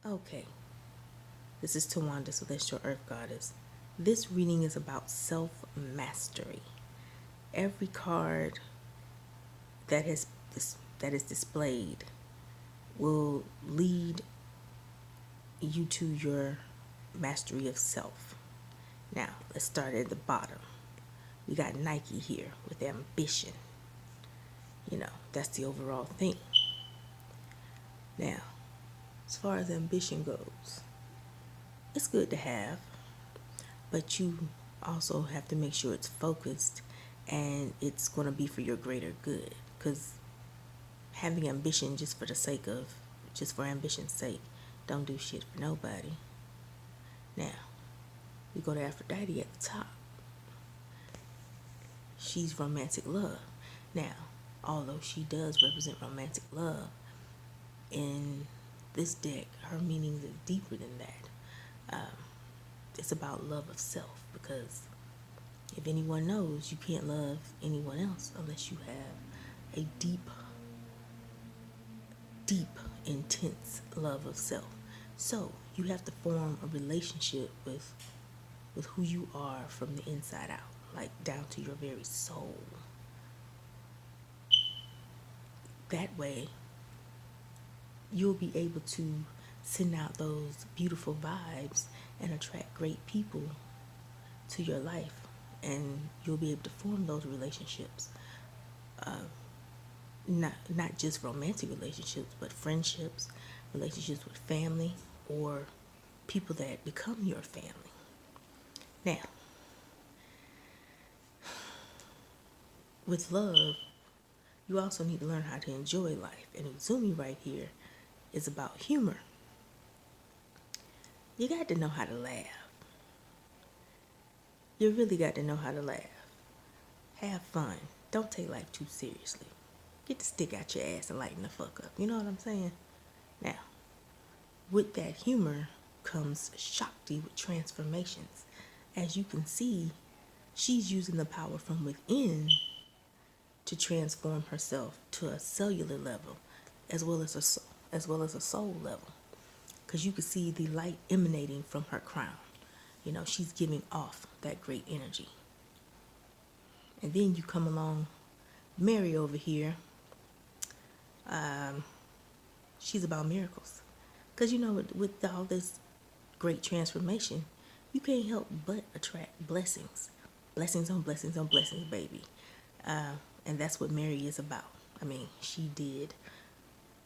Okay, this is Tawanda, so that's your Earth Goddess. This reading is about self mastery. Every card that has that is displayed will lead you to your mastery of self. Now, let's start at the bottom. We got Nike here with ambition. That's the overall thing. Now, as far as ambition goes, it's good to have, but you also have to make sure it's focused and it's going to be for your greater good. Because having ambition just for ambition's sake, don't do shit for nobody. Now, we go to Aphrodite at the top. She's romantic love. Now, although she does represent romantic love, in this deck, her meaning is deeper than that. It's about love of self, because if anyone knows, you can't love anyone else unless you have a deep, intense love of self. So you have to form a relationship with who you are from the inside out, like down to your very soul. That way, you'll be able to send out those beautiful vibes and attract great people to your life, and you'll be able to form those relationships. Not just romantic relationships, but friendships, relationships with family, or people that become your family. Now, with love, you also need to learn how to enjoy life. And Uzumi right here is about humor. You got to know how to laugh. You really got to know how to laugh. Have fun. Don't take life too seriously. Get the stick out your ass and lighten the fuck up. You know what I'm saying? Now, with that humor comes Shakti with transformations. As you can see, she's using the power from within to transform herself to a cellular level, as well as a soul level. Because you can see the light emanating from her crown. She's giving off that great energy. And then you come along, Mary over here. She's about miracles. Because with all this great transformation, you can't help but attract blessings. Blessings on blessings on blessings, baby. And that's what Mary is about. I mean, she did,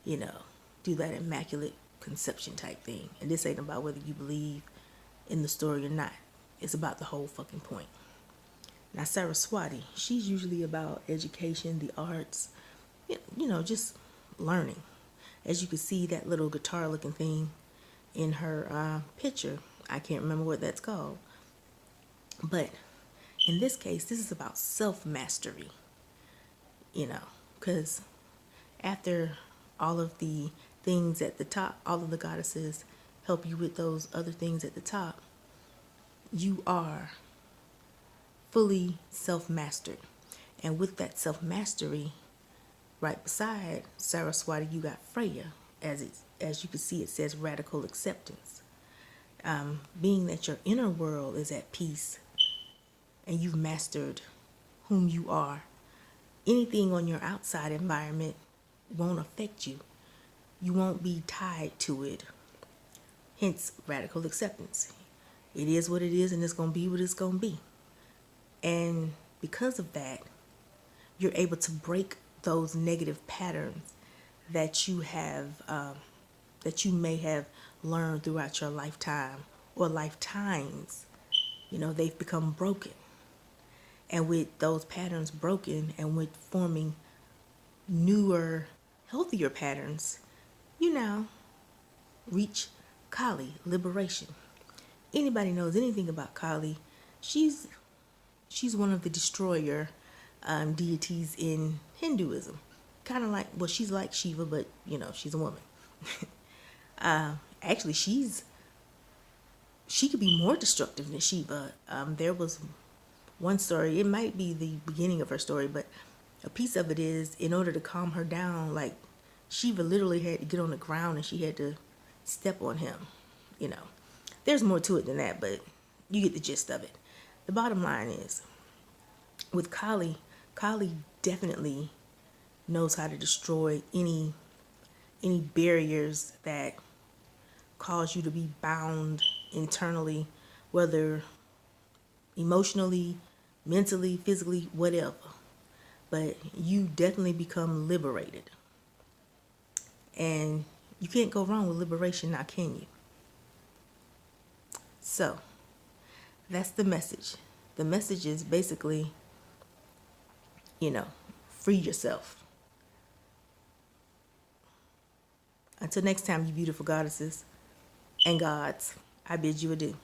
do that immaculate conception type thing. And this ain't about whether you believe in the story or not. It's about the whole fucking point. Now, Saraswati, she's usually about education, the arts, just learning. As you can see, that little guitar looking thing in her picture, I can't remember what that's called. But in this case, this is about self-mastery, because after all of the things at the top, all of the goddesses help you with those other things at the top, you are fully self-mastered. And with that self-mastery, right beside Saraswati, you got Freya. As you can see, it says radical acceptance. Being that your inner world is at peace and you've mastered whom you are, anything on your outside environment won't affect you. You won't be tied to it. Hence, radical acceptance. It is what it is, and it's going to be what it's going to be. And because of that, you're able to break those negative patterns that you have, that you may have learned throughout your lifetime or lifetimes. They've become broken. And with those patterns broken and with forming newer, healthier patterns, you now reach Kali, liberation. Anybody knows anything about Kali, she's one of the destroyer deities in Hinduism. Kind of like, well, she's like Shiva, but, she's a woman. Actually, she could be more destructive than Shiva. There was one story, it might be the beginning of her story, but a piece of it is, in order to calm her down, like, Shiva literally had to get on the ground and she had to step on him. You know, there's more to it than that, but you get the gist of it. The bottom line is, with Kali, Kali definitely knows how to destroy any barriers that cause you to be bound internally, whether emotionally, mentally, physically, whatever. But you definitely become liberated. And you can't go wrong with liberation now, can you? So, that's the message. The message is basically, free yourself. Until next time, you beautiful goddesses and gods, I bid you adieu.